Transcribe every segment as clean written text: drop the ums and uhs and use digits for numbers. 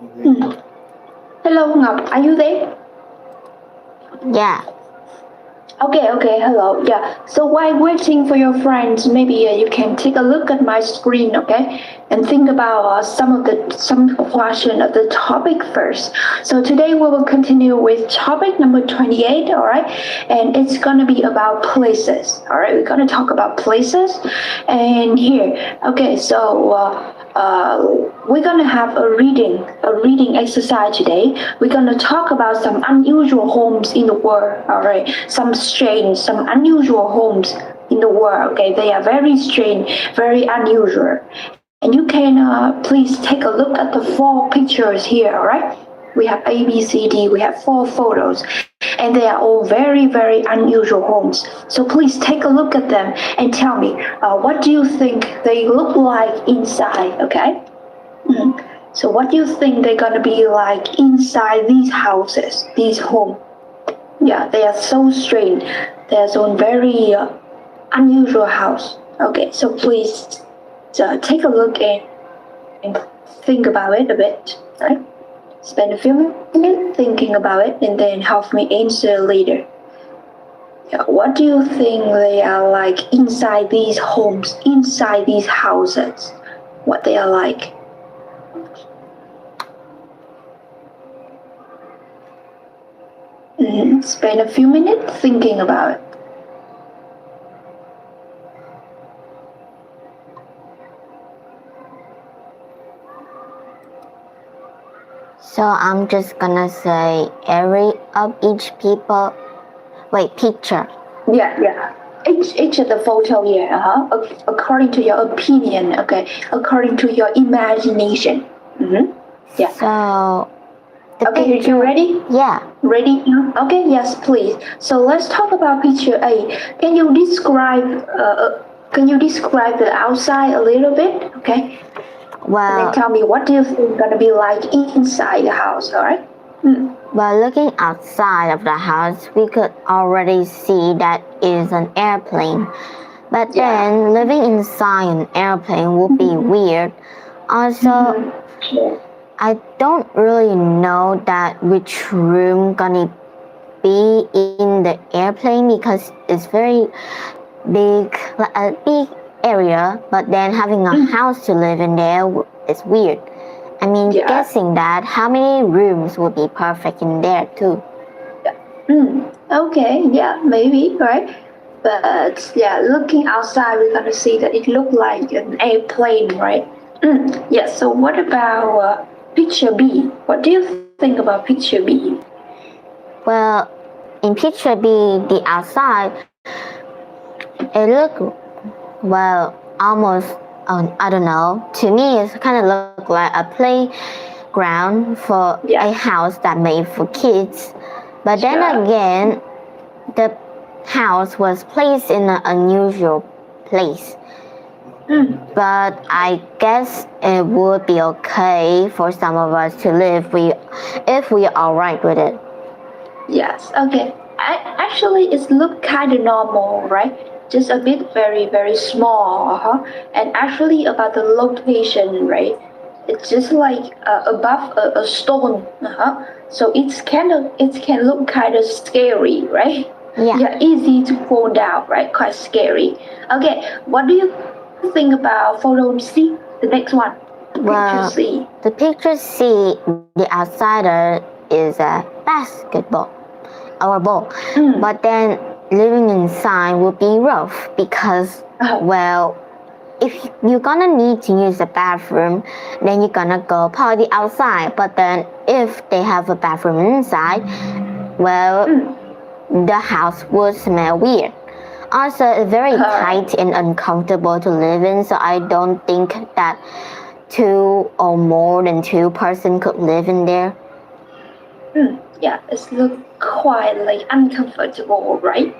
Hmm. Hello, Ngọc. Are you there? Yeah. Okay, hello. Yeah. So while waiting for your friends, maybe you can take a look at my screen, okay, and think about some question of the topic first. So today we will continue with topic number 28, all right, and it's gonna be about places. All right, we're gonna talk about places, and here, okay. So we're gonna have a reading exercise today. We're gonna talk about some unusual homes in the world. All right, some strange, some unusual homes in the world. Okay, they are very strange, very unusual, and you can please take a look at the 4 pictures here. All right, we have A, B, C, D. We have 4 photos, and they are all very, very unusual homes. So please take a look at them and tell me what do you think they look like inside, okay? So what do you think they're gonna be like inside these houses, these homes? Yeah, they are so strange. They are so very unusual house. Okay, so please take a look and think about it a bit, right? Spend a few minutes thinking about it and then help me answer later. Yeah, what do you think they are like inside these homes, inside these houses? What they are like? Spend a few minutes thinking about it. So I'm just gonna say every of each picture. Yeah. Each of the photo, yeah, according to your opinion, okay, according to your imagination. Yeah. So okay, picture, you ready? Yeah. Ready? Okay, yes, please. So let's talk about picture A. Can you describe the outside a little bit? Okay. Well, and then tell me what do you think gonna be like inside the house, all right? By looking outside of the house, we could already see that is an airplane. But then living inside an airplane would be weird. Also, I don't really know that which room gonna be in the airplane because it's very big, like a big area, but then having a house to live in there is weird. I mean, guessing that how many rooms would be perfect in there too. Okay, yeah, maybe, right? But yeah, looking outside, we're gonna see that it looked like an airplane, right? Yeah, so what about picture B? What do you think about picture B? Well, in picture B, the outside, it looked, well, almost, I don't know, to me it kind of looked like a playground for a house that made for kids. But then again, the house was placed in an unusual place. But I guess it would be okay for some of us to live if we are alright with it. Yes, okay. Actually, it looked kind of normal, right? Just a bit very, very small, And actually about the location, right? It's just like above a stone, So it can look kind of scary, right? Yeah, easy to fall down, right? Quite scary. Okay, what do you think about photo C? The next one. Well, Picture C. The picture C, the outsider is a basketball or ball. But then living inside would be rough because, well, if you're gonna need to use the bathroom, then you're gonna go party outside. But then if they have a bathroom inside, well, the house would smell weird. Also, it's very tight and uncomfortable to live in, so I don't think that 2 or more than 2 person could live in there. Yeah, it looks quite like uncomfortable, right?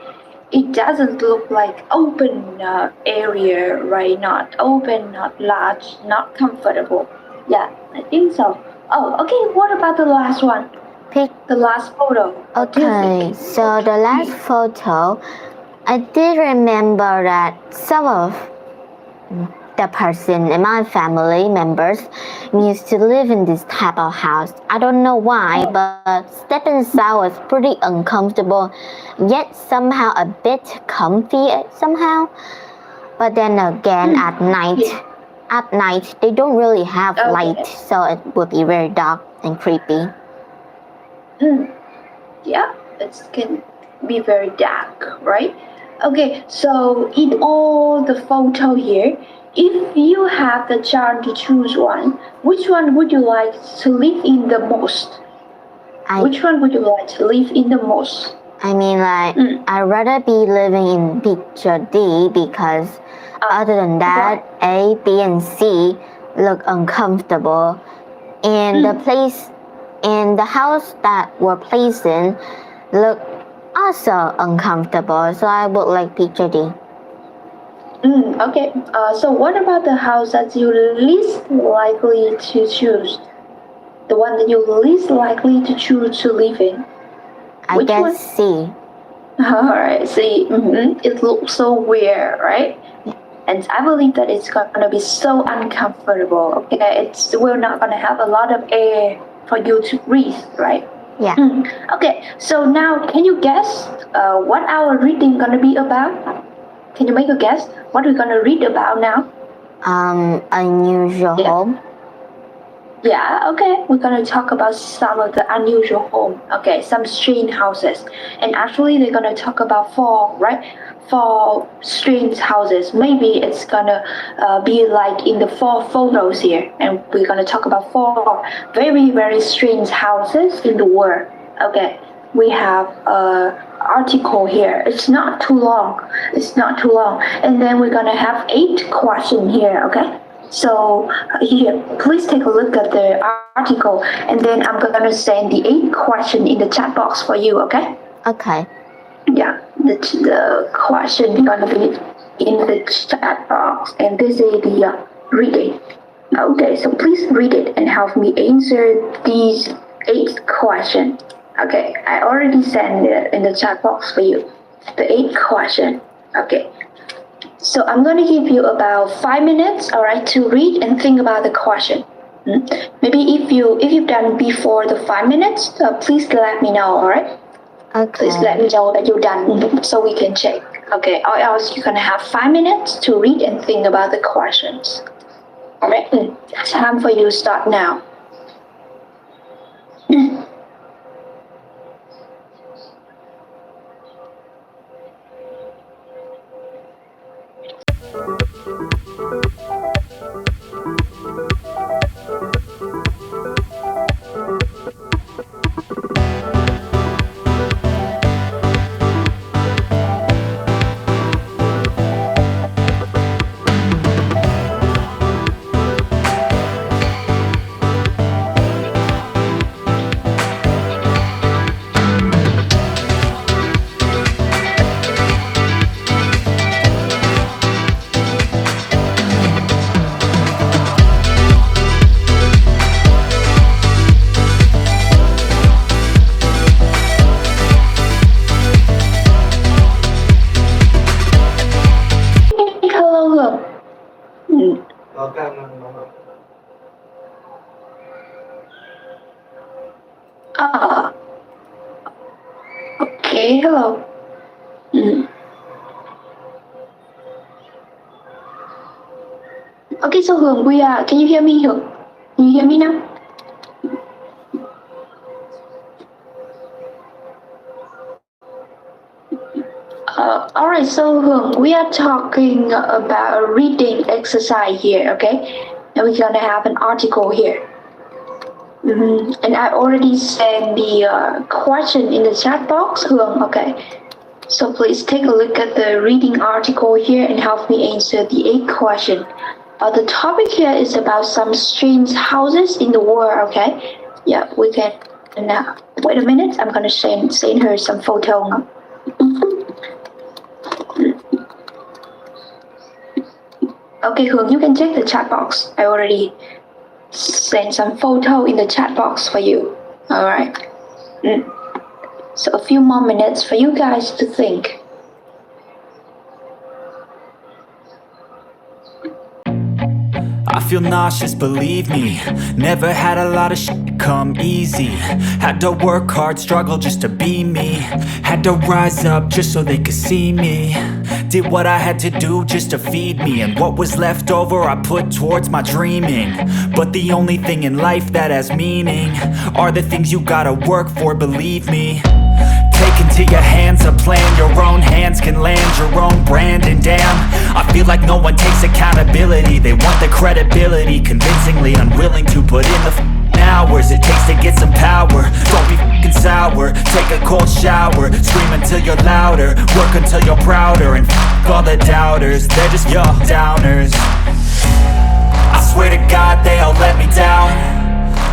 It doesn't look like open area, right? Not open, not large, not comfortable. Yeah, I think so. Oh, okay. What about the last one? The last photo. Okay, so the last photo, I did remember that some of the person in my family members used to live in this type of house. I don't know why, but stepping inside was pretty uncomfortable, yet somehow a bit comfy somehow. But then again, at night they don't really have light, so it would be very dark and creepy. Yeah, it can be very dark, right? Okay, so in all the photo here, if you have the chance to choose one, which one would you like to live in the most? Which one would you like to live in the most? I mean, like, I'd rather be living in picture D because other than that, A, B, and C look uncomfortable. And the place and the house that we're placed in look also uncomfortable. So I would like picture D. Okay. So what about the house that you least likely to choose? The one that you're least likely to choose to live in? I guess C. Alright, see, it looks so weird, right? And I believe that it's gonna be so uncomfortable, okay? We're not gonna have a lot of air for you to breathe, right? Yeah. Okay, so now can you guess what our reading gonna be about? Can you make a guess what we're gonna read about now? Unusual home. Yeah, okay. We're gonna talk about some of the unusual home. Okay, some strange houses. And actually they're gonna talk about four, right? 4 strange houses. Maybe it's gonna be like in the 4 photos here. And we're gonna talk about 4 very, very strange houses in the world. Okay, we have article here. It's not too long. And then we're gonna have 8 questions here, okay? So here, please take a look at the article, and then I'm gonna send the 8 question in the chat box for you, okay? Okay. Yeah, the question is gonna be in the chat box, and this is the reading. Okay, so please read it and help me answer these 8 questions. Okay, I already sent it in the chat box for you. The 8 question. Okay. So I'm going to give you about 5 minutes, all right, to read and think about the question. Maybe if you've done before the 5 minutes, please let me know, all right? Okay. Please let me know that you're done so we can check. Okay, or else you're going to have 5 minutes to read and think about the questions. All right, time for you to start now. Okay, hello. Okay, so Hường, can you hear me, Hường? Can you hear me now? Alright, so Hường, we are talking about a reading exercise here, okay? And we're gonna have an article here. And I already sent the question in the chat box, Hường, okay? So please take a look at the reading article here and help me answer the 8 question. The topic here is about some strange houses in the world, okay? Yeah, we can. Now, wait a minute, I'm gonna send her some photo. Okay, Hường, you can check the chat box. I already sent some photo in the chat box for you. All right. So a few more minutes for you guys to think. feel nauseous, believe me. Never had a lot of shit come easy. Had to work hard, struggle just to be me. Had to rise up just so they could see me. Did what I had to do just to feed me. And what was left over I put towards my dreaming. But the only thing in life that has meaning are the things you gotta work for, believe me. Take into your hands a plan. Your own hands can land your own brand. And damn, I feel like no one takes accountability. They want the credibility, convincingly unwilling to put in the hours it takes to get some power. Don't be f***ing sour. Take a cold shower. Scream until you're louder. Work until you're prouder. And f*** all the doubters, they're just your downers. I swear to God they all let me down.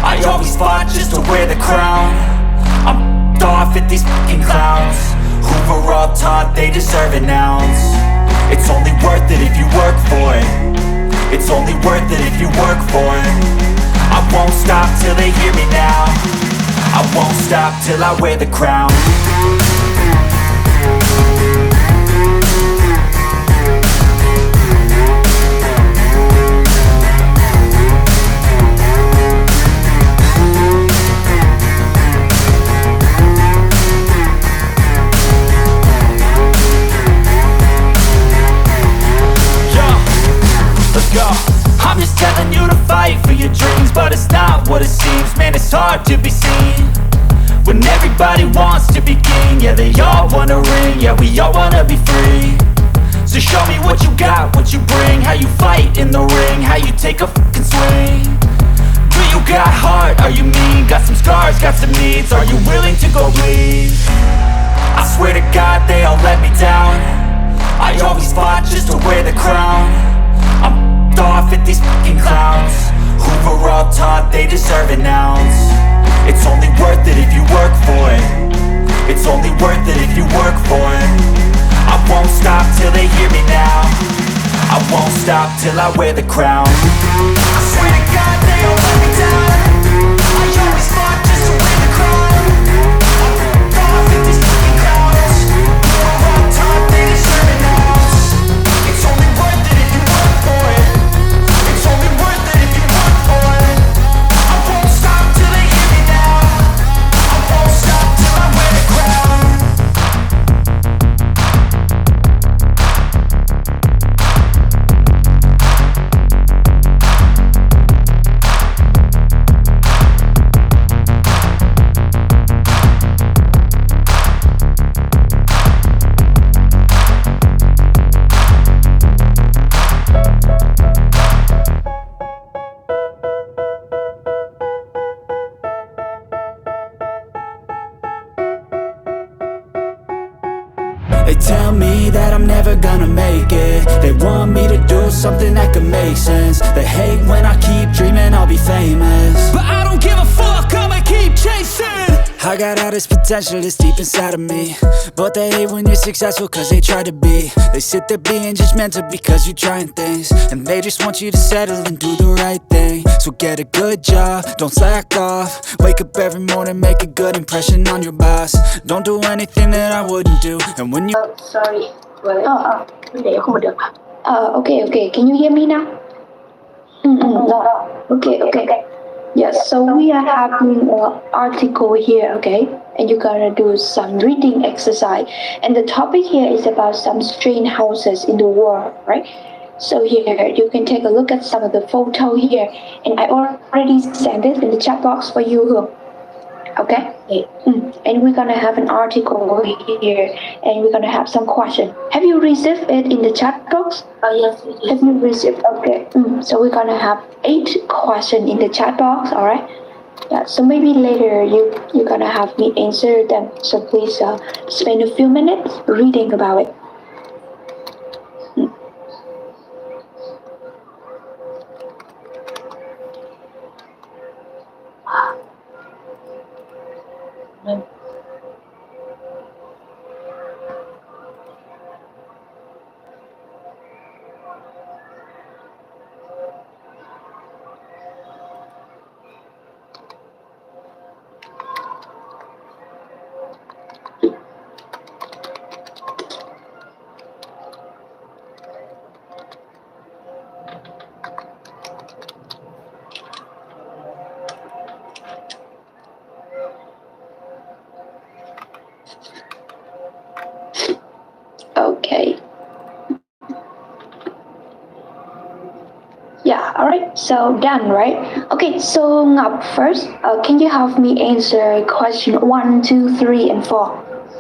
I always fought just to wear the crown. I'm off at these fucking clowns who were all taught they deserve an ounce. It's only worth it if you work for it. It's only worth it if you work for it. I won't stop till they hear me now. I won't stop till I wear the crown. I'm just telling you to fight for your dreams, but it's not what it seems. Man, it's hard to be seen when everybody wants to be king. Yeah, they all wanna ring, yeah, we all wanna be free. So show me what you got, what you bring. How you fight in the ring, how you take a fucking swing. Do you got heart, are you mean? Got some scars, got some needs, are you willing to go bleed? I swear to God they all let me down. I always fought just to wear the crown. I'm off at these fucking clowns who were all taught they deserve an ounce. It's only worth it if you work for it. It's only worth it if you work for it. I won't stop till they hear me now. I won't stop till I wear the crown. I swear to God they all let me down. I always fought just to wear the crown. I'm off at these fucking clowns who were all taught they deserve an ounce. It's only worth it if you work for it. It's only worth it if you work for it. I won't stop till they hear me now. I won't stop till I wear the crown. They tell me that I'm never gonna make it. They want me to do something that could make sense. They hate when I keep dreaming I'll be famous, but I don't give a fuck, I'ma keep chasing. I got all this potential that's deep inside of me, but they hate when you're successful cause they try to be. They sit there being judgmental because you're trying things, and they just want you to settle and do the right thing. So get a good job, don't slack off. Wake up every morning, make a good impression on your boss. Don't do anything that I wouldn't do. And when you Sorry. Để không được. Okay. Can you hear me now? Okay. Yes, so we are having an article here, okay? And you're gonna do some reading exercise. And the topic here is about some strange houses in the world, right? So here, you can take a look at some of the photo here. And I already sent it in the chat box for you, Hương. Okay? And we're gonna have an article here, and we're gonna have some question. Have you received it in the chat box? Yes. Have you received? Okay. So we're gonna have 8 questions in the chat box. All right. Yeah. So maybe later you're gonna have me answer them. So please spend a few minutes reading about it. so done, right? Okay, so Ngọc first, can you help me answer question 1, 2, 3, and 4?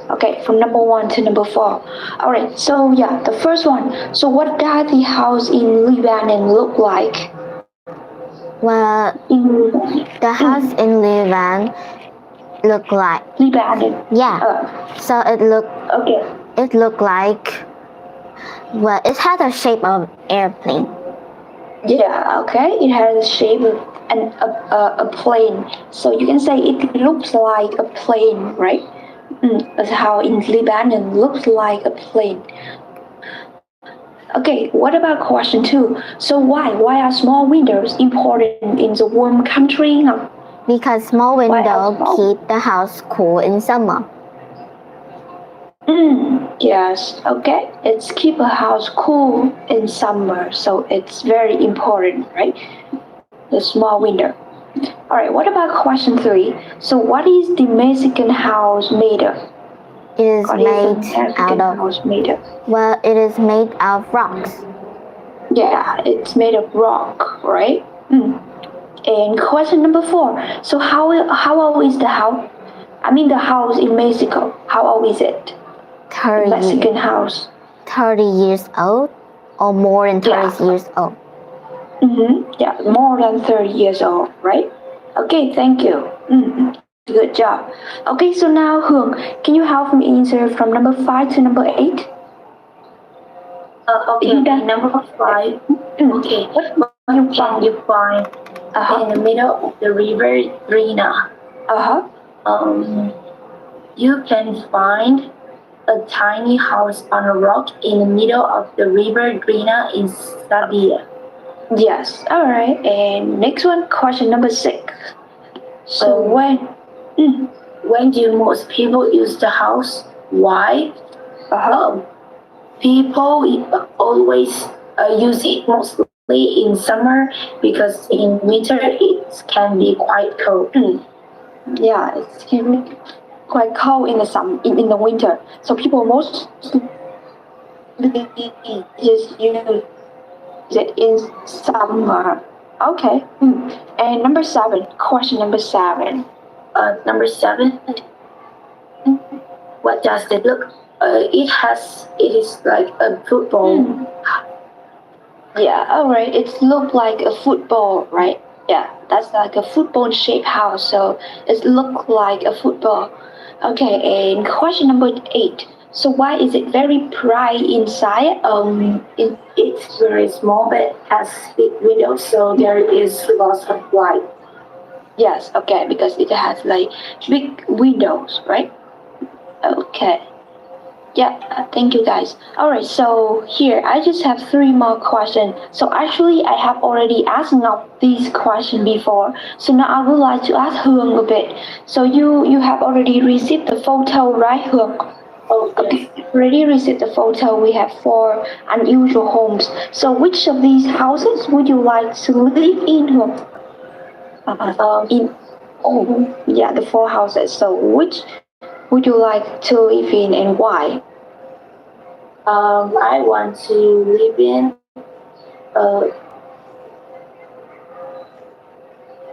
Okay, from number 1 to number 4. Alright, so yeah, the first one. So what does the house in Lebanon look like? Well, the house in Lebanon look like Lebanon. Yeah. So it look like, well, it has a shape of airplane. Yeah, okay. It has the shape of a plane. So you can say it looks like a plane, right? That's how in Lebanon looks like a plane. Okay, what about question 2? So why are small windows important in the warm country? Because small windows keep the house cool in summer. Yes, okay. It's keep a house cool in summer, so it's very important, right? The small window. Alright, what about question 3? So what is the Mexican house made of? It is made out of rocks. Yeah, it's made of rock, right? And question number 4. So how old is the house? I mean the house in Mexico. How old is it? 30 the Mexican house. 30 years old or more than 30 years old? Yeah, more than 30 years old, right? Okay, thank you. Good job. Okay, so now Hương, can you help me answer from number 5 to number 8? Okay, number 5. Okay, what can you find in the middle of the river Drina? You can find a tiny house on a rock in the middle of the river Drina in Serbia. Yes, alright. And next one, question number 6. So when do most people use the house? Why? People always use it mostly in summer because in winter it can be quite cold. Yeah, it can be quite cold in the winter. So people mostly just use it in summer. Okay. And number 7, question number 7. Number 7. What does it look? It is like a football. Yeah, alright. It looks like a football, right? Yeah, that's like a football-shaped house. So it looks like a football. Okay, and question number 8. So why is it very bright inside? It's very small but has big windows, so there is lots of light. Yes, okay, because it has like big windows, right? Okay. Yeah, thank you guys. Alright, so here I just have 3 more questions. So actually I have already asked Ngọc these questions before. So now I would like to ask Hương a bit. So you have already received the photo, right, Hương? Okay, already received the photo. We have 4 unusual homes. So which of these houses would you like to live in, Hương? The 4 houses. So which would you like to live in and why? I want to live in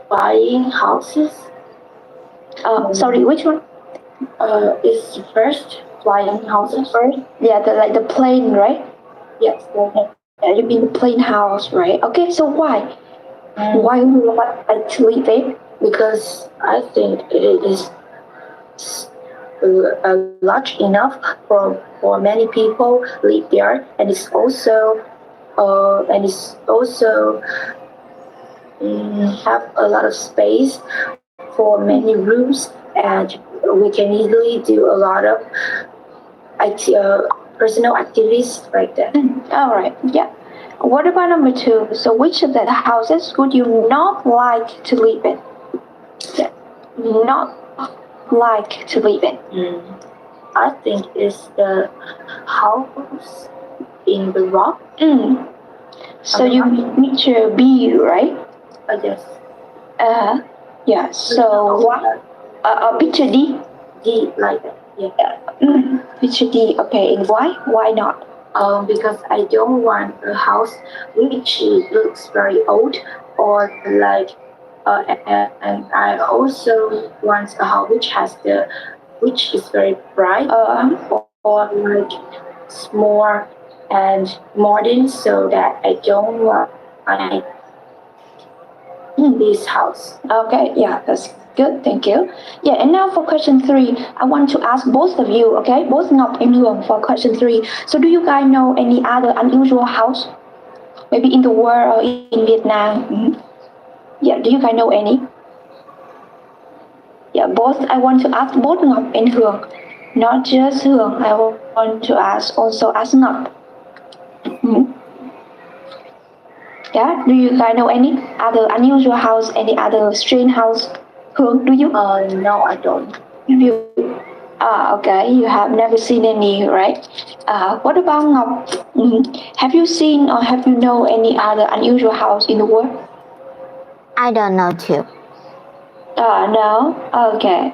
buying houses. Sorry, which one? Is the first flying houses first? Yeah, the plane, right? Yes. Yeah, you mean the plane house, right? Okay, so why? Why would you like to live it? Because I think it is large enough for many people live there, and it's also have a lot of space for many rooms, and we can easily do a lot of personal activities like that. All right, yeah. What about number 2? So which of the houses would you not like to live in? Yeah. Not like to live in. I think it's the house in the rock. So you mean picture B, right? Yes. Yeah. So what? Picture D. D like that. Yeah. Picture D. Okay. And why? Why not? because I don't want a house which looks very old or like, and I also want a house which is very bright, or like small and modern, so that I don't want this house. Okay, yeah, that's good. Thank you. Yeah, and now for question 3, I want to ask both of you, okay, both Ngọc and Hường for question 3. So do you guys know any other unusual house? Maybe in the world or in Vietnam? Yeah, do you guys know any? Yeah, both. I want to ask both Ngọc and Hường, not just Hường. I want to also ask Ngọc. Yeah, do you guys know any other unusual house, any other strange house? Hường, do you? No, I don't. Have you? Okay, you have never seen any, right? What about Ngọc? Have you seen or have you know any other unusual house in the world? I don't know too. No? Okay.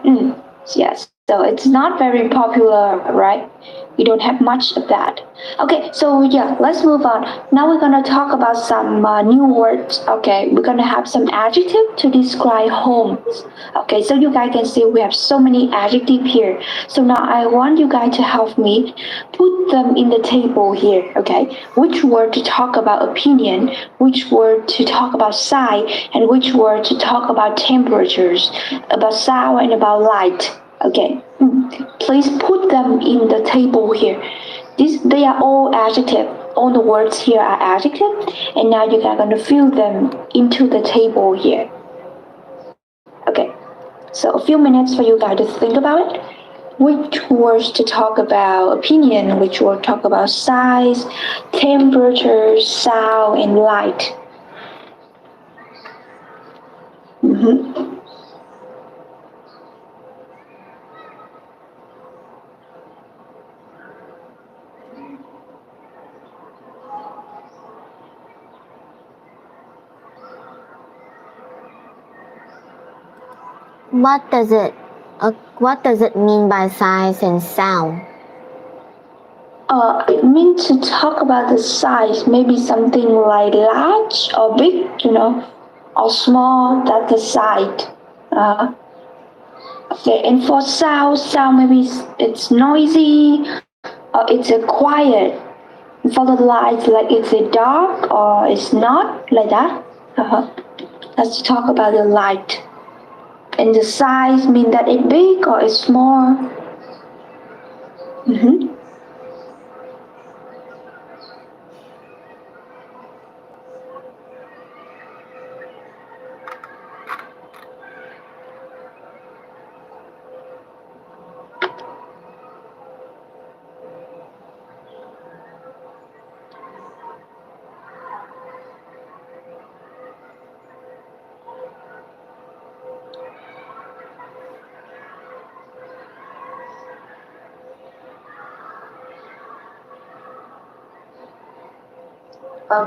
Yes. So it's not very popular, right? We don't have much of that. Okay, so yeah, let's move on. Now we're gonna talk about some new words. Okay, we're gonna have some adjective to describe homes. Okay, so you guys can see we have so many adjectives here. So now I want you guys to help me put them in the table here. Okay, which word to talk about opinion, which word to talk about size, and which word to talk about temperatures, about sound and about light. Okay, please put them in the table here. They are all adjective. All the words here are adjective, and now you are going to fill them into the table here. Okay, so a few minutes for you guys to think about it. Which words to talk about opinion, which word to talk about size, temperature, sound, and light. What does it mean by size and sound? I mean to talk about the size, maybe something like large or big, or small, that's the size. Okay, and for sound maybe it's noisy or it's quiet. For the light, like it's dark or it's not, like that. Let's talk about the light. And the size mean that it's big or it's small.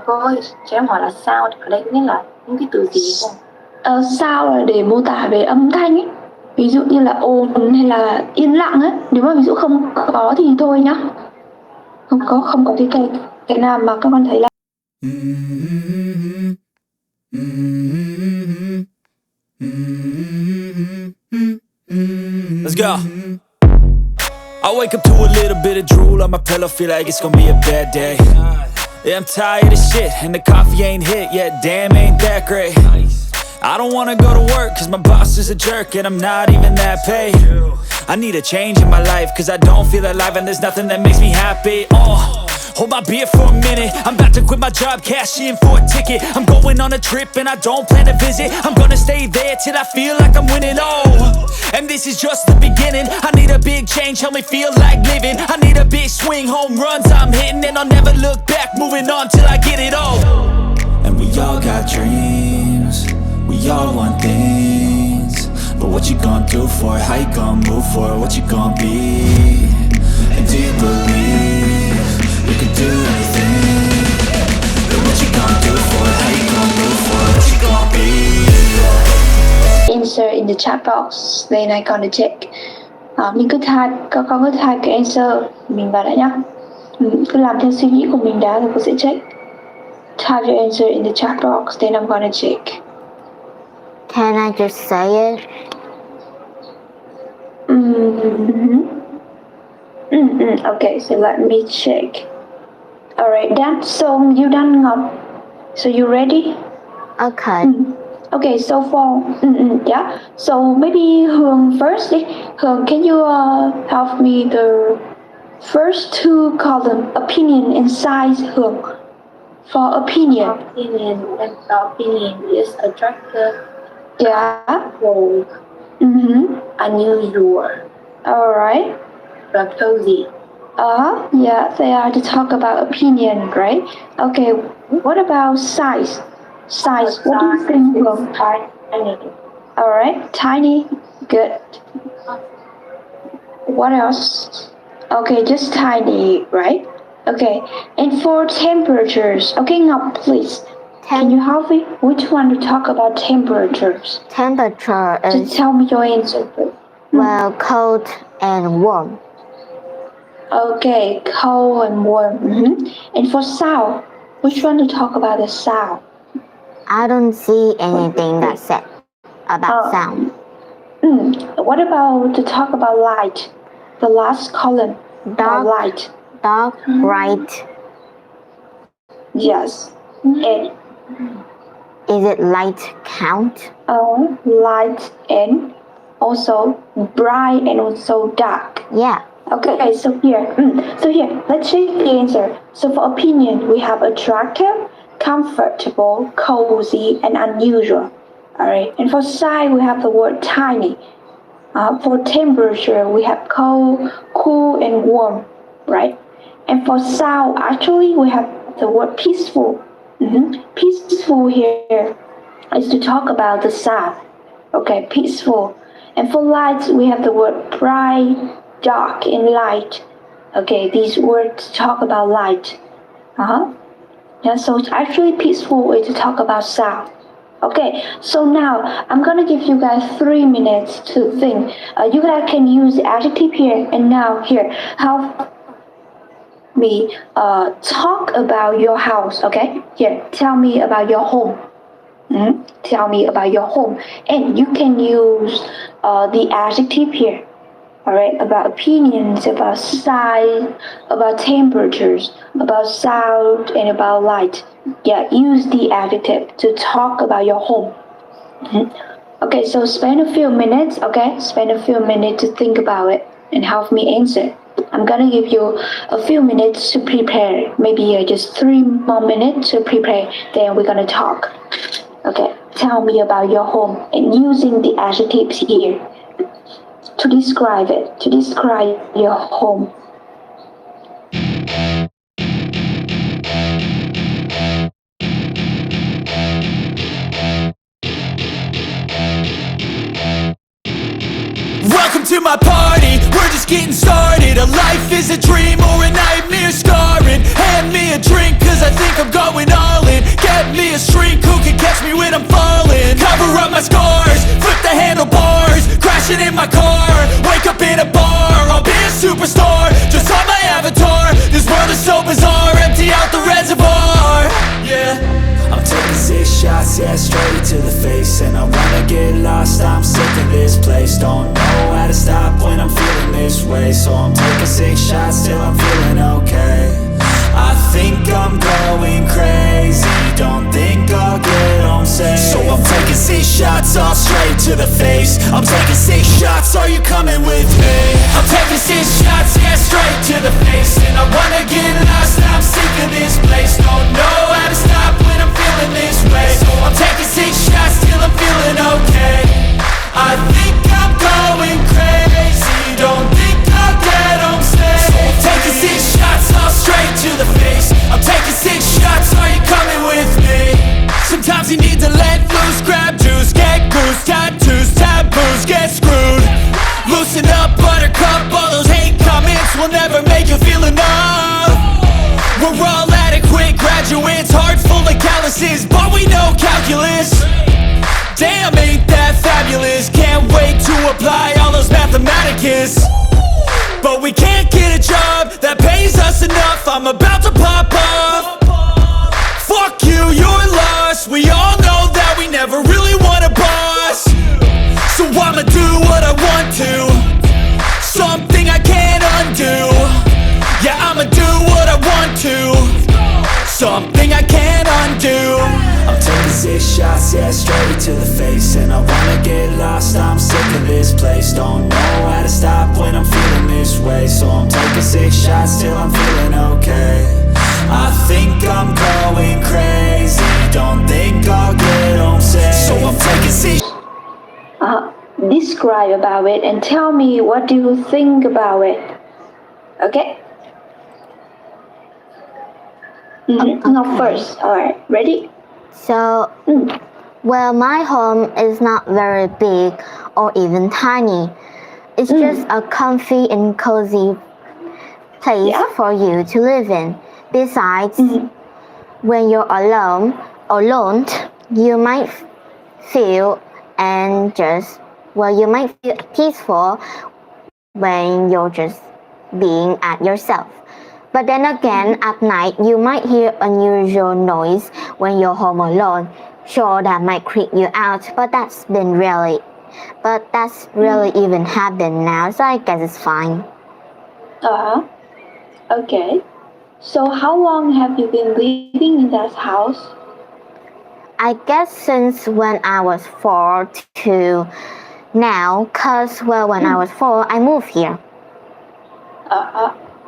Cô ơi, cho em hỏi là sound ở đây nghĩa là những cái từ gì không? Sound là để mô tả về âm thanh ấy. Ví dụ như là ồn hay là yên lặng ấy. Nếu mà ví dụ không có thì thôi nhá. Không có cái nào mà các con thấy là Let's go. I wake up to a little bit of drool on my pillow, feel like it's gonna be a bad day. Yeah, I'm tired of shit, and the coffee ain't hit yet, damn, ain't that great. I don't wanna go to work, cause my boss is a jerk, and I'm not even that paid. I need a change in my life, cause I don't feel alive, and there's nothing that makes me happy. Hold my beer for a minute, I'm about to quit my job, cash in for a ticket. I'm going on a trip and I don't plan to visit. I'm gonna stay there till I feel like I'm winning, and this is just the beginning. I need a big change, help me feel like living. I need a big swing, home runs I'm hitting, and I'll never look back, moving on till I get it all. And we all got dreams, we all want things, but what you gonna do for it? How you gonna move for it? What you gonna be? And do you believe you can do anything? But what you gonna do for it? How you gonna move for it? What you gonna be? answer in the chat box, then I gonna check. Mình cứ type, con cứ type cái answer mình vào đã nhá. Cứ làm theo suy nghĩ của mình đã rồi cô sẽ check. Type your answer in the chat box, then I'm gonna check. Can I just say it? Okay, so let me check. Alright, done. So you done, Ngọc? So you ready? Okay. Okay, so for yeah. So maybe Hương first. Hương, can you help me the first two column, opinion and size, Hương? For opinion. Opinion is attractive. Yeah. Bold. Unusual. Alright. Cozy. Yeah, they are to talk about opinion, right? Okay, what about size? Size, what do you think, Hương? Tiny. Alright, tiny, good. What else? Okay, just tiny, right? Okay, and for temperatures, okay, Ngọc, please. Can you help me? Which one to talk about temperatures? Temperature Just is, tell me your answer, please. well, cold and warm. Okay, cold and warm. And for sound, which one to talk about the sound? I don't see anything that said about sound. What about to talk about light? The last column. About light. Dark, bright. Yes. And Is it light count? light and also bright and also dark. Yeah. Okay, so here, let's check the answer. So for opinion, we have attractive, comfortable, cozy, and unusual. Alright, and for size, we have the word tiny. For temperature, we have cold, cool, and warm, right? And for sound, actually, we have the word peaceful. Peaceful here is to talk about the sound. Okay, peaceful. And for light, we have the word bright, dark, and light. Okay, these words talk about light. Yeah, so it's actually peaceful way to talk about sound. Okay, so now I'm gonna give you guys 3 minutes to think. You guys can use the adjective here, and now here, help me talk about your house. Okay, here, tell me about your home. Tell me about your home, and you can use the adjective here. Alright, about opinions, about size, about temperatures, about sound, and about light. Yeah, use the adjective to talk about your home. Okay, so spend a few minutes, Spend a few minutes to think about it and help me answer. I'm gonna give you a few minutes to prepare. Maybe just 3 more minutes to prepare, then we're gonna talk. Okay, tell me about your home and using the adjectives here to describe it, to describe your home. Welcome to my party, we're just getting started. A life is a dream or a nightmare scarring. Hand me a drink cause I think I'm going all in. Get me a shrink who can catch me when I'm falling. Cover up my scars, flip the handlebars. Crashing in my car, wake up in a bar. I'll be a superstar, just on my avatar. This world is so bizarre, empty out the reservoir. Yeah, I'm taking 6 shots, yeah, straight to the face. And I wanna get lost, I'm sick of this place. Don't know how to stop when I'm feeling this way. So I'm taking 6 shots till I'm feeling okay. I think I'm going crazy, don't think I'll get home safe. So I'm taking 6 shots all straight to the face. I'm taking 6 shots, are you coming with me? I'm taking 6 shots, yeah, straight to the face. And I wanna get lost, I'm sick of this place. Don't know how to stop when I'm feeling this way. So I'm taking 6 shots till I'm feeling okay. I think I'm going crazy, don't think I'll get home safe. So I'm taking 6 shots all straight to the face. I'm taking 6 shots, are you coming with me? Sometimes you need to let loose, grab juice, get goose, tattoos, taboos, get screwed. Loosen up, buttercup, all those hate comments will never make you feel enough. We're all adequate graduates, heart full of calluses, but we know calculus. Damn, ain't that fabulous? Can't wait to apply all those mathematicus. But we can't get a job that pays us enough. I'm about to pop off. Fuck you, you're lost. We all know that we never really want a boss. So I'ma do what I want to, something I can't undo. Yeah, I'ma do what I want to, something I can't undo. I'm taking 6 shots, yeah, straight to the face. And I wanna get lost, I'm sick of this place. Don't know how to stop when I'm feeling this way. So I'm taking 6 shots till I'm feeling okay. I think I'm going crazy, don't think I'll get home safe. So I'm taking 6. Describe about it and tell me what do you think about it. Okay? Not first. Alright, ready? So, well, my home is not very big or even tiny. It's just a comfy and cozy place for you to live in. Besides, when you're alone, you might feel you might feel peaceful when you're just being at yourself. But then again, at night, you might hear unusual noise when you're home alone. Sure, that might creep you out, but that's really even happened now, so I guess it's fine. Okay. So how long have you been living in that house? I guess since when I was 4 to now, cause when I was 4, I moved here.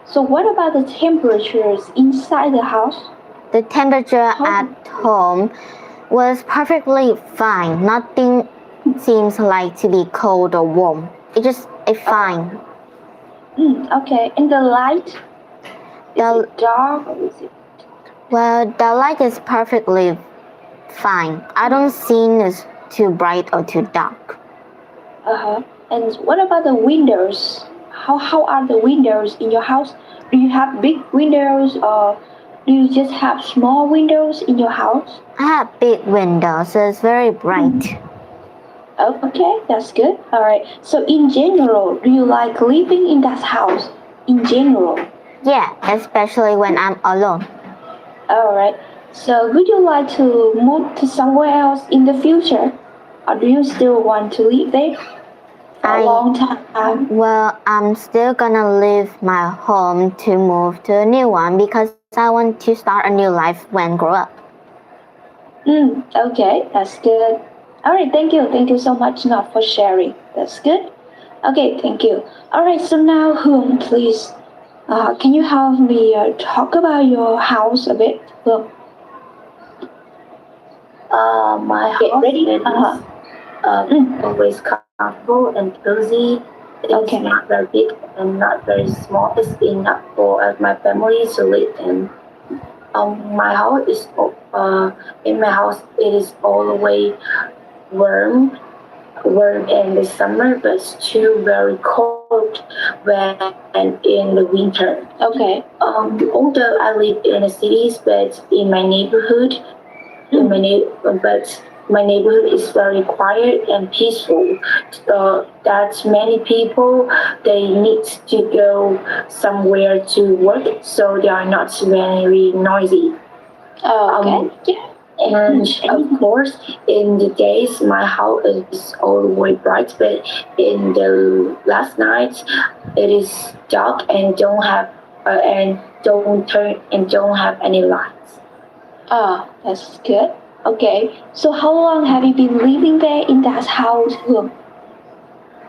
So what about the temperatures inside the house? The temperature at home was perfectly fine. Nothing seems like to be cold or warm. It's fine. Okay, and the light? Is it dark or is it? Well, the light is perfectly fine. I don't see it's too bright or too dark. And what about the windows? How are the windows in your house? Do you have big windows or do you just have small windows in your house? I have big windows, so it's very bright. Okay, that's good. Alright, so in general, do you like living in that house? In general? Yeah, especially when I'm alone. Alright, so would you like to move to somewhere else in the future? Or do you still want to live there for a long time? Well, I'm still gonna leave my home to move to a new one because I want to start a new life when I grow up. Okay, that's good. Alright, thank you. Thank you so much now for sharing. That's good. Okay, thank you. Alright, so now Hương, please, can you help me talk about your house a bit? Hương? My house is always comfortable and cozy. It's not very big and not very small. It's enough for my family to live in. My house is in my house. It is all the way warm in the summer, but still very cold when in the winter. Okay. Although I live in the cities, but in my neighborhood, my neighborhood is very quiet and peaceful. That many people they need to go somewhere to work, so they are not very noisy. And of course, in the days, my house is always bright, but in the last night, it is dark and don't have any lights. That's good. Okay. So how long have you been living there in that house, Hương?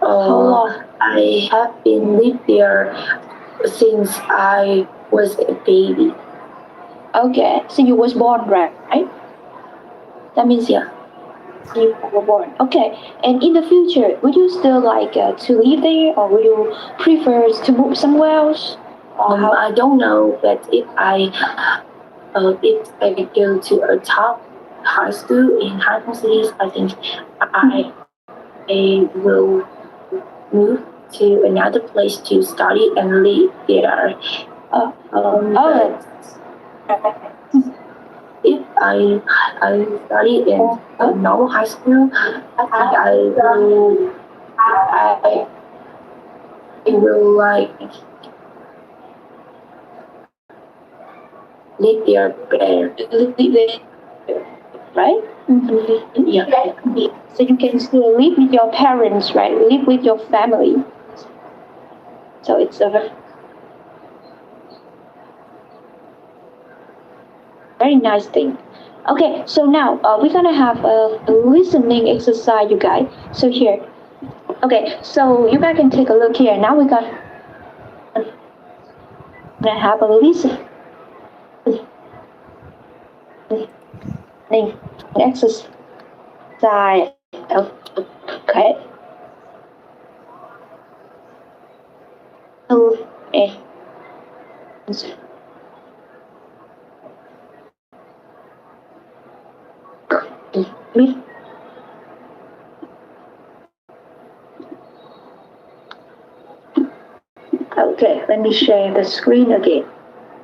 How long? I have been living there since I was a baby. Okay. So you was born, right? That means you were born. Okay. And in the future, would you still like to live there, or would you prefer to move somewhere else? I don't know, but if I go to a top high school in high cities, I think I will move to another place to study and live there. If I study in a normal high school, I think I will like live their right? Mm-hmm. Yeah. So you can still live with your parents, right? Live with your family. So it's a very nice thing. Okay, so now we're gonna have a listening exercise, you guys. So here, okay, so you guys can take a look here. Now we're gonna have a listening exercise. Okay. Okay, let me share the screen again.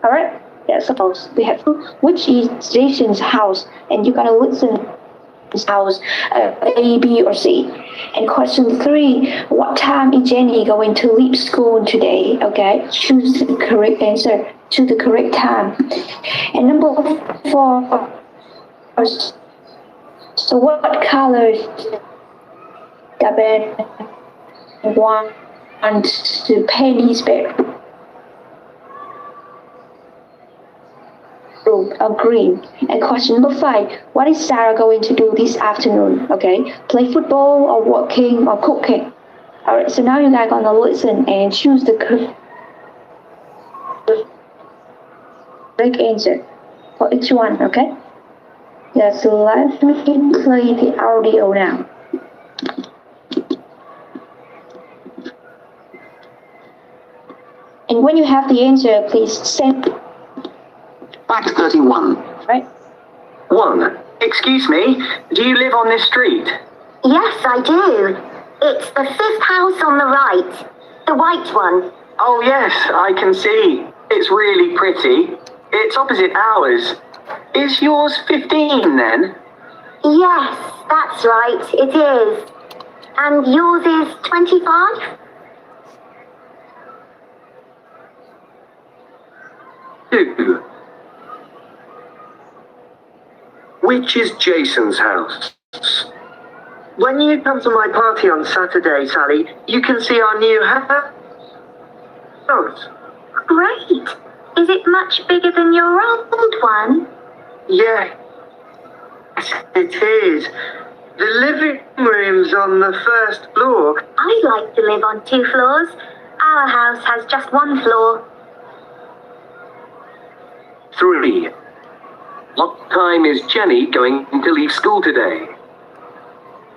All right. Yeah, suppose we have which is Jason's house, and you gotta listen his house, A, B, or C. And question 3: what time is Jenny going to leave school today? Okay, choose the correct answer to the correct time. And number 4: so what colors Gavin wants to paint his bedroom? Green. And question number 5: what is Sarah going to do this afternoon? Okay, play football or working or cooking? All right, so now you guys gonna listen and choose the correct answer for each one. Okay. Yeah, so let me play the audio now. And when you have the answer, please send. Fact 31. Right. 1. Excuse me, do you live on this street? Yes, I do. It's the 5th house on the right, the white one. Oh yes, I can see. It's really pretty. It's opposite ours. Is yours 15 then? Yes, that's right, it is. And yours is 25? 2. Which is Jason's house? When you come to my party on Saturday, Sally, you can see our new house. Great. Is it much bigger than your old one? Yes, it is. The living room's on the 1st floor. I'd like to live on 2 floors. Our house has just 1 floor. 3. What time is Jenny going to leave school today?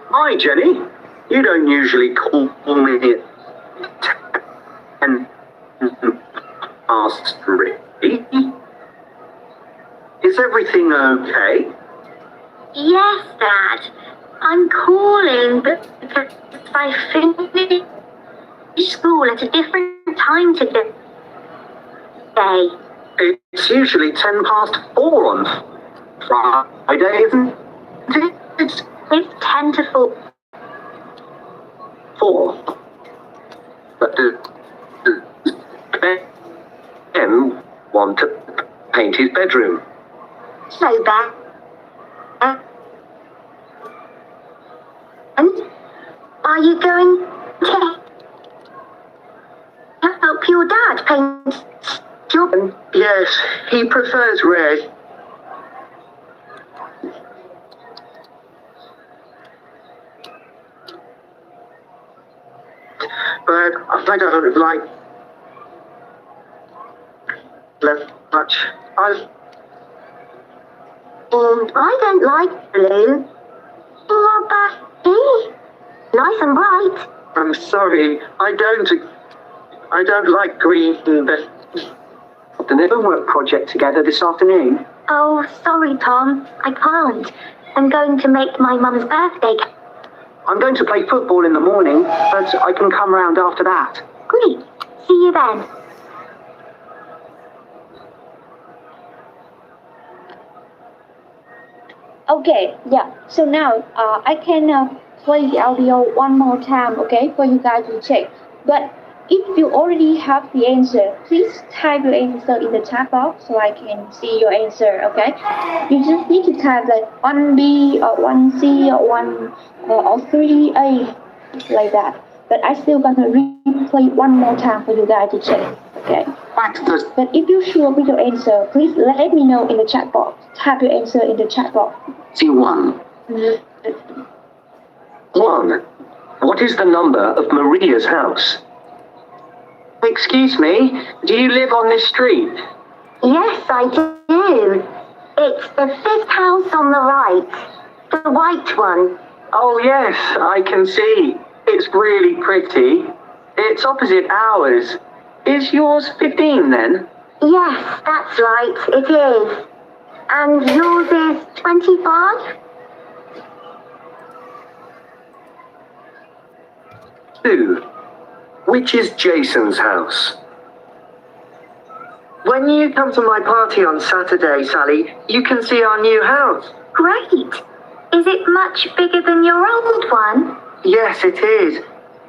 Hi, Jenny. You don't usually call me at 10 past 3. Is everything okay? Yes, Dad. I'm calling because I finished school at a different time today. It's usually 10 past 4 on Friday, isn't it? It's 10 to 4. 4. But does Ben want to paint his bedroom? So bad. Are you going to help your dad paint your bedroom? Yes, he prefers red. But I don't like that much. I don't like blue. What about me? Nice and bright. I'm sorry, I don't like green, but the homework project together this afternoon. Oh, sorry, Tom. I can't. I'm going to make my mum's birthday cake. I'm going to play football in the morning, but I can come round after that. Great. See you then. Okay, yeah. So now I can play the audio one more time, okay, for you guys to check. But if you already have the answer, please type your answer in the chat box so I can see your answer, okay? You just need to type like 1B or 1C or 1 or 3A, like that. But I still gonna replay one more time for you guys to check, okay? But if you're sure with your answer, please let me know in the chat box. Type your answer in the chat box. C1. 1. What is the number of Maria's house? Excuse me, do you live on this street? Yes, I do. It's the 5th house on the right, the white one. Oh yes, I can see. It's really pretty. It's opposite ours. Is yours 15 then? Yes, that's right, it is. And yours is 25? 2. Which is Jason's house? When you come to my party on Saturday, Sally, you can see our new house. Great. Is it much bigger than your old one? Yes, it is.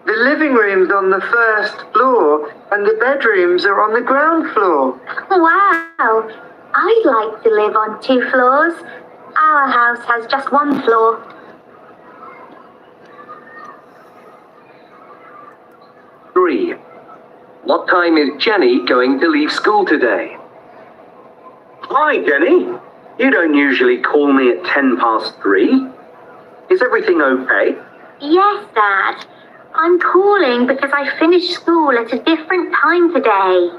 The living room's on the 1st floor and the bedrooms are on the ground floor. Wow. I'd like to live on 2 floors. Our house has just 1 floor. 3. What time is Jenny going to leave school today? Hi, Jenny. You don't usually call me at 3:10. Is everything okay? Yes, Dad. I'm calling because I finished school at a different time today.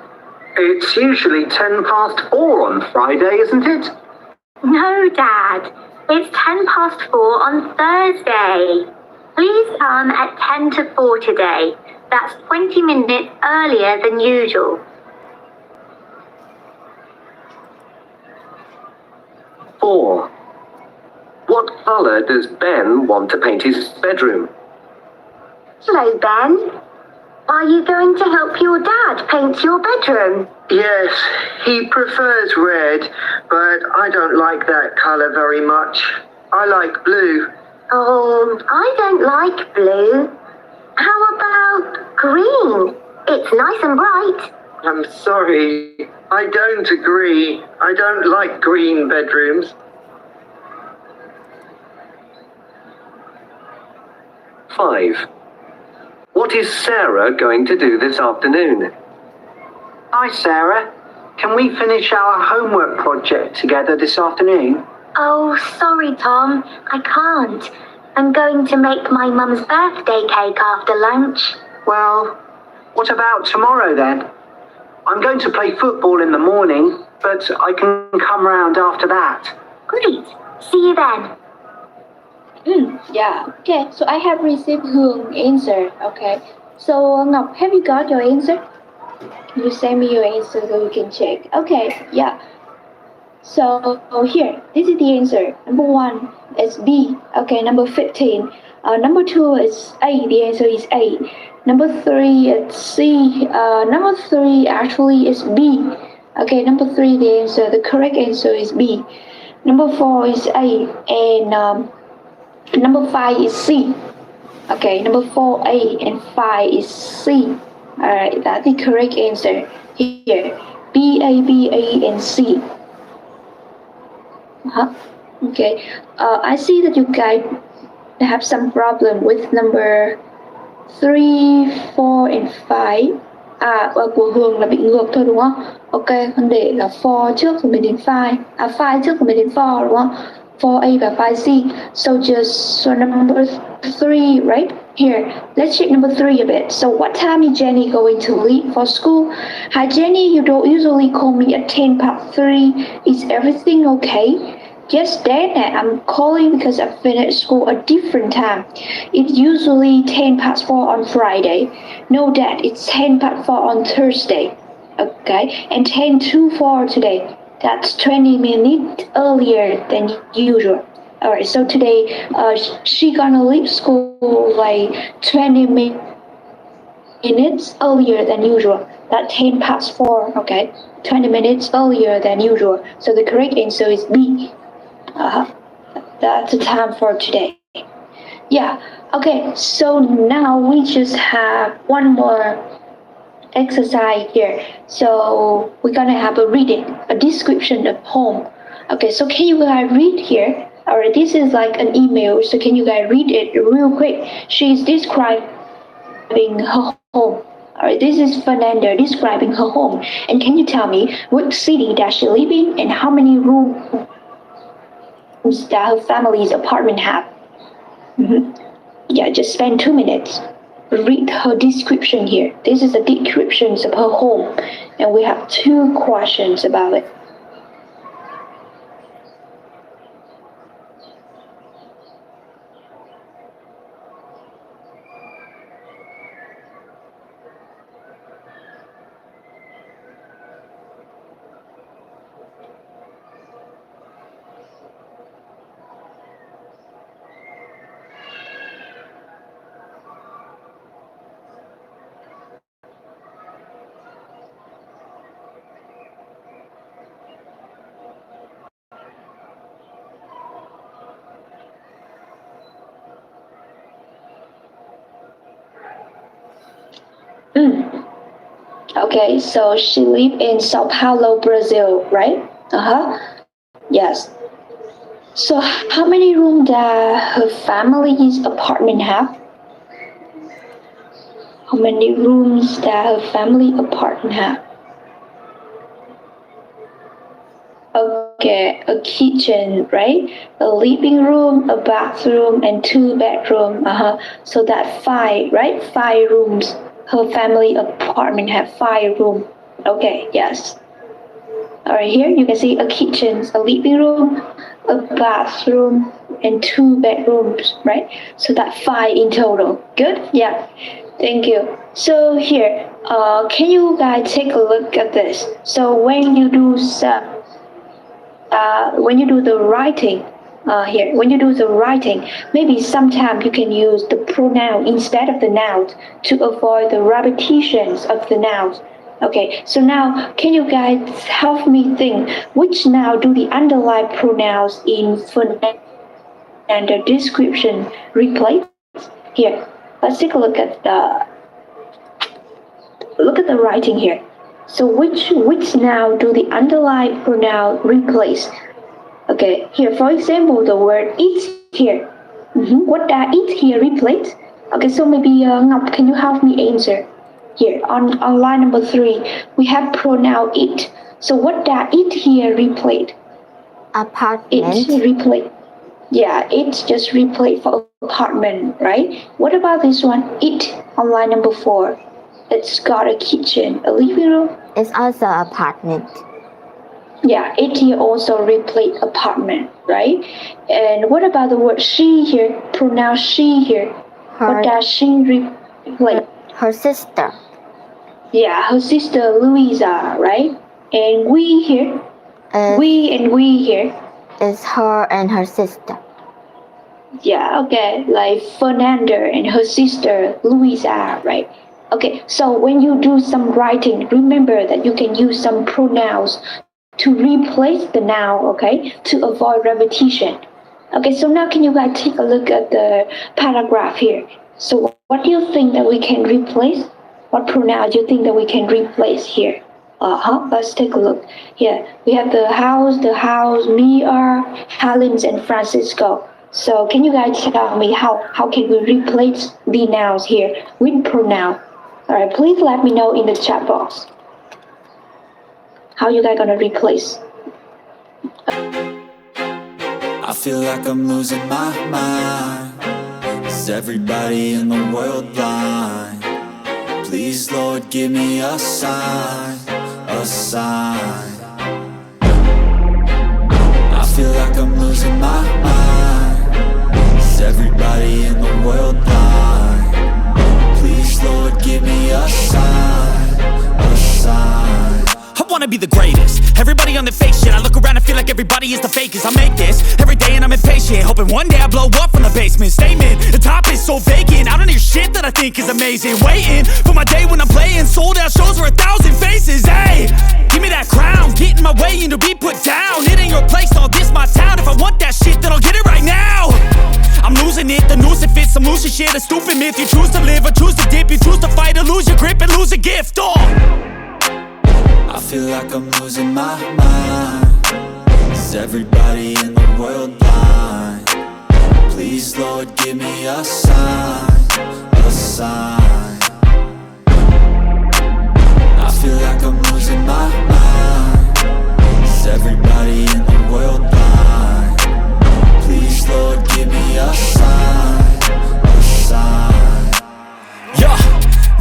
It's usually 4:10 on Friday, isn't it? No, Dad. It's 4:10 on Thursday. Please come at 10 to 4 today. That's 20 minutes earlier than usual. 4. What colour does Ben want to paint his bedroom? Hello, Ben. Are you going to help your dad paint your bedroom? Yes, he prefers red, but I don't like that colour very much. I like blue. Oh, I don't like blue. How about green? It's nice and bright. I'm sorry, I don't agree. I don't like green bedrooms. 5. What is Sarah going to do this afternoon? Hi, Sarah. Can we finish our homework project together this afternoon? Oh, sorry, Tom. I can't. I'm going to make my mum's birthday cake after lunch. Well, what about tomorrow then? I'm going to play football in the morning, but I can come round after that. Great. See you then. Yeah. Okay. So I have received Hương answer. Okay. So Ngọc, have you got your answer? Can you send me your answer so we can check? Okay. Yeah. So here, this is the answer. Number 1 is B. Okay. Number 15. Number 2 is A. The answer is A. Number 3 is C. Number 3 actually is B. Okay. Number 3, the correct answer is B. Number 4 is A. And number 5 is C. Okay, number 4 A and 5 is C. Alright, that's the correct answer here. B, A, and C. Okay, I see that you guys have some problem with number 3, 4 and 5. Của Hương là bị ngược thôi đúng không? Ok, con để là 4 trước rồi mới đến 5. 5 trước rồi mới đến 4 đúng không? 4A và 5C. So number 3, right? Here, let's check number 3 a bit. So what time is Jenny going to leave for school? Hi Jenny, you don't usually call me at 3:10. Is everything okay? Yes, Dad, I'm calling because I finished school a different time. It's usually 4:10 on Friday. No, Dad, it's 4:10 on Thursday. Okay, and 10 to 4 today. That's 20 minutes earlier than usual. Alright, so today she gonna leave school like 20 minutes earlier than usual. That's 4:10, okay? 20 minutes earlier than usual. So the correct answer is B. That's the time for today. Yeah, okay, so now we just have one more exercise here. So we're gonna have a reading, a description of home. Okay, so can you guys read here? Alright, this is like an email, so can you guys read it real quick? She's describing her home. Alright, this is Fernanda describing her home. And can you tell me which city does she live in and how many rooms that her family's apartment have? Yeah, just spend 2 minutes. Read her description here. This is the description of her home. And we have 2 questions about it. Okay, so she lives in Sao Paulo, Brazil, right? Yes. So how many rooms does her family's apartment have? How many rooms does her family apartment have? Okay, a kitchen, right? A living room, a bathroom, and 2 bedrooms. So that's 5, right? 5 rooms. Her family apartment have 5 rooms. Okay, yes. Alright, here you can see a kitchen, a living room, a bathroom, and 2 bedrooms, right? So that's 5 in total. Good? Yeah. Thank you. So here, can you guys take a look at this? So when you do the writing, maybe sometimes you can use the pronoun instead of the noun to avoid the repetitions of the nouns. Okay, so now can you guys help me think which noun do the underlined pronouns in Fernanda and the description replace? Here, let's take a look at the writing here. So which noun do the underlined pronoun replace? Okay, here for example, the word eat here. What does eat here replace? Okay, so maybe Ngọc, can you help me answer? Here on line number 3, we have pronoun it. So what does it here replace? Apartment. It replace. Yeah, it's just replace for apartment, right? What about this one? It on line number 4. It's got a kitchen, a living room. It's also apartment. Yeah, it here also replace apartment, right? And what about the word she here? Pronoun she here. What does she replace? Her sister. Yeah, her sister Louisa, right? And we here. We here. Is her and her sister. Yeah, okay, like Fernanda and her sister Louisa, right? Okay, so when you do some writing, remember that you can use some pronouns to replace the noun, okay, to avoid repetition. Okay, so now can you guys take a look at the paragraph here? So what do you think that we can replace? What pronoun do you think that we can replace here? Let's take a look. Here, we have the house, me, Helens, and Francisco. So can you guys tell me how can we replace the nouns here with pronoun? All right, please let me know in the chat box. How you guys gonna replace? I feel like I'm losing my mind. Is everybody in the world blind? Please, Lord, give me a sign, a sign. I feel like I'm losing my mind. Is everybody in the world blind? Please, Lord, give me a sign, a sign. I wanna be the greatest. Everybody on the fake shit. I look around and feel like everybody is the fakest. I make this every day and I'm impatient, hoping one day I blow up from the basement. Statement, the top is so vacant. I don't hear shit that I think is amazing. Waiting for my day when I'm playing sold out shows for 1,000 faces. Hey, give me that crown, get in my way and to be put down. It ain't your place, all this my town. If I want that shit, then I'll get it right now. I'm losing it, the noose it fits, I'm losing shit. A stupid myth, you choose to live or choose to dip. You choose to fight or lose your grip and lose a gift. Oh, I feel like I'm losing my mind. Is everybody in the world blind? Please, Lord, give me a sign, a sign. I feel like I'm losing my mind. Is everybody in the world blind? Please, Lord, give me a sign, a sign. yeah.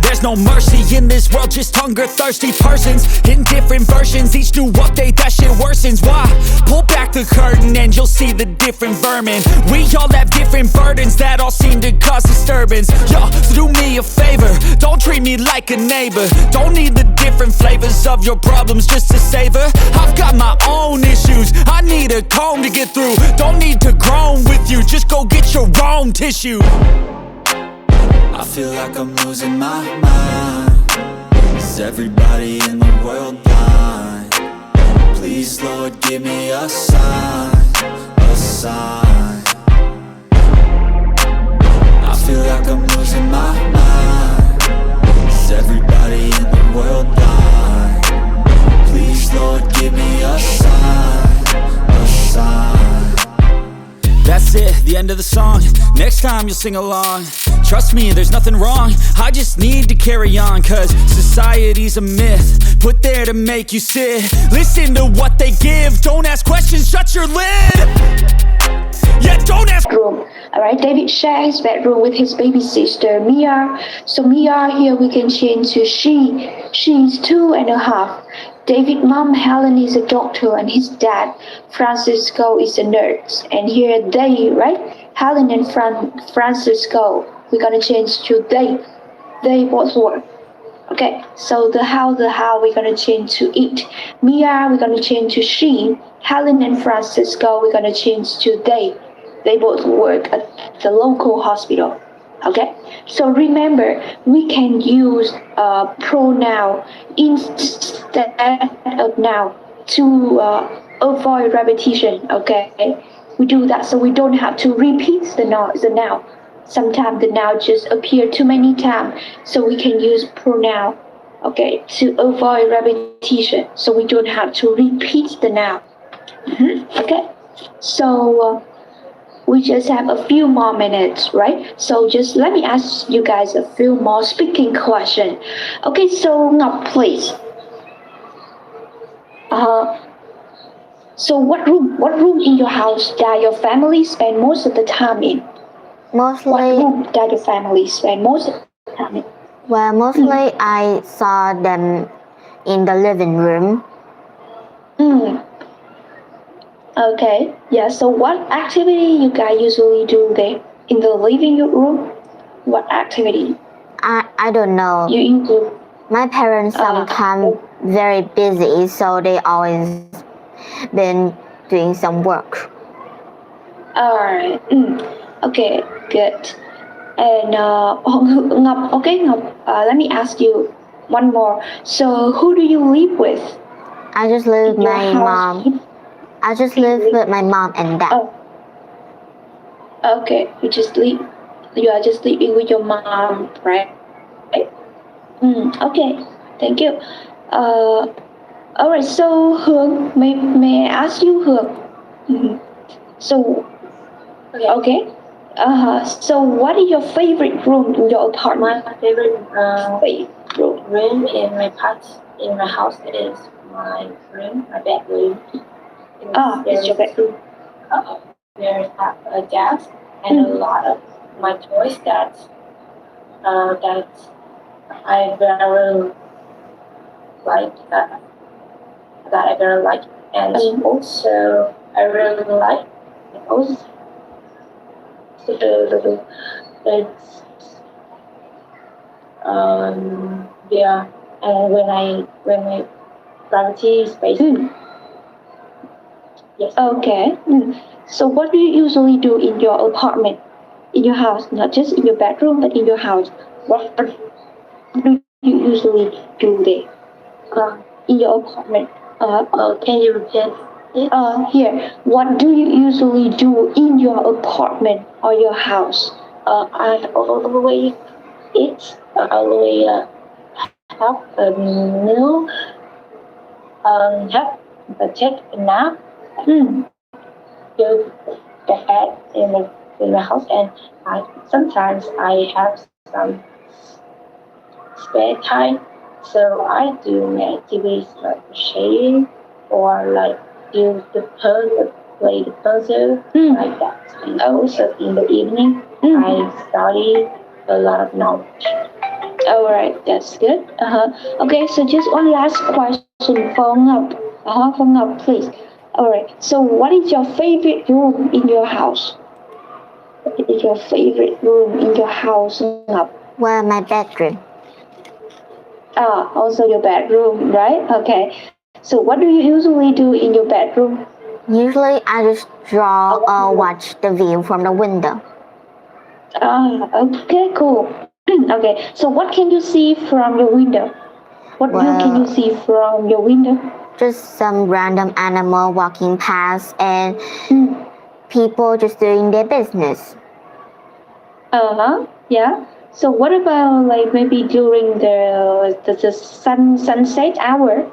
There's no mercy in this world, just hunger-thirsty persons in different versions. Each new update, that shit worsens. Why? Pull back the curtain and you'll see the different vermin. We all have different burdens that all seem to cause disturbance. Yo, so do me a favor, don't treat me like a neighbor. Don't need the different flavors of your problems just to savor. I've got my own issues, I need a comb to get through. Don't need to groan with you, just go get your own tissue. I feel like I'm losing my mind. Is everybody in the world blind? Please, Lord, give me a sign, a sign. I feel like I'm losing my mind. Is everybody in the world blind? Please, Lord, give me a sign, a sign. That's it, the end of the song. Next time you'll sing along. Trust me, there's nothing wrong. I just need to carry on, cause society's a myth put there to make you sit. Listen to what they give. Don't ask questions, shut your lid. Yeah, don't ask. Room. Alright, David shares his bedroom with his baby sister Mia. So Mia here we can change to she. She's 2.5. David's mom Helen is a doctor and his dad Francisco is a nurse. And here they, right? Helen and Francisco. We're gonna change to they. They both work. Okay, so the how we're gonna change to it. Mia we're gonna change to she. Helen and Francisco we're gonna change to they. They both work at the local hospital. Okay, so remember we can use pronoun instead of noun to avoid repetition. Okay, we do that so we don't have to repeat the noun. Sometimes the noun just appear too many times, so we can use pronoun, okay, to avoid repetition, so we don't have to repeat the noun. Okay, so we just have a few more minutes, right? So just let me ask you guys a few more speaking questions. Okay, so Ngọc, please. So what room in your house that your family spend most of the time in? Mostly, What room that your family spend most of the time in? well, mostly I saw them in the living room. Okay, yeah, so what activity you guys usually do there in the living room? What activity I don't know. you include? My parents sometimes very busy, so they always been doing some work. Alright, okay, good. And Ngọc, okay, Ngọc, let me ask you one more. So who do you live with? I just live with Your my house? mom. I just live with my mom and dad. Oh, okay, you are just living with your mom, right? Okay, thank you. Alright, so Hương, may I ask you, Hương? So, okay. So what is your favorite room in your apartment? My favorite room. room in my house is my room, my bedroom. It's your bedroom. There's a desk and a lot of my toys that I very like. That I very like, and also I really like. Also, yeah, and when I gravity space. Yes. Okay. So what do you usually do in your apartment, in your house, not just in your bedroom, but in your house? What do you usually do there, in your apartment? Can you repeat? Here, what do you usually do in your apartment or your house? I always eat, always have a meal, have take a nap, do that in my house, and sometimes I have some spare time, so I do activities like shading or like do the puzzle, play the puzzle, like that. And also in the evening, I study a lot of knowledge. All right, that's good. Okay, so just one last question for Ngọc. For Ngọc, please. All right. So, what is your favorite room in your house? What is your favorite room in your house, Ngọc? Well, my bedroom. Also your bedroom, right? Okay. So, what do you usually do in your bedroom? Usually, I just draw or watch the view from the window. Okay, cool. Okay, so what can you see from your window? What view can you see from your window? Just some random animal walking past and people just doing their business. Yeah. So what about like maybe during the sunset hour?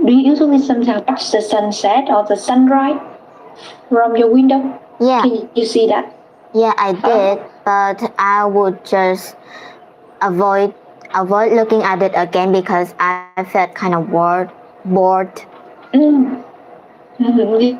Do you usually sometimes watch the sunset or the sunrise from your window? Yeah. Can you see that? Yeah, I did, but I would just avoid looking at it again because I felt kind of bored.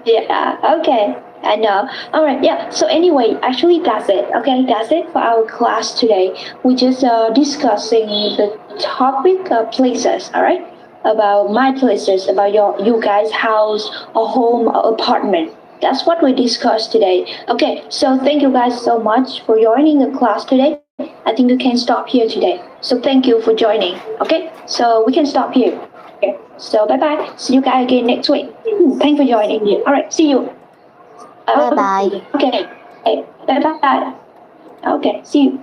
Yeah, okay, I know. All right, yeah. So anyway, actually that's it. Okay, that's it for our class today. We just discussing the topic of places. All right, about my places, about you guys' house or home or apartment. That's what we discussed today. Okay, so thank you guys so much for joining the class today. I think we can stop here today. So thank you for joining. Okay, so we can stop here. Okay, so bye bye. See you guys again next week. Thanks for joining. All right, see you. Bye bye. Okay, bye bye. Okay, see you.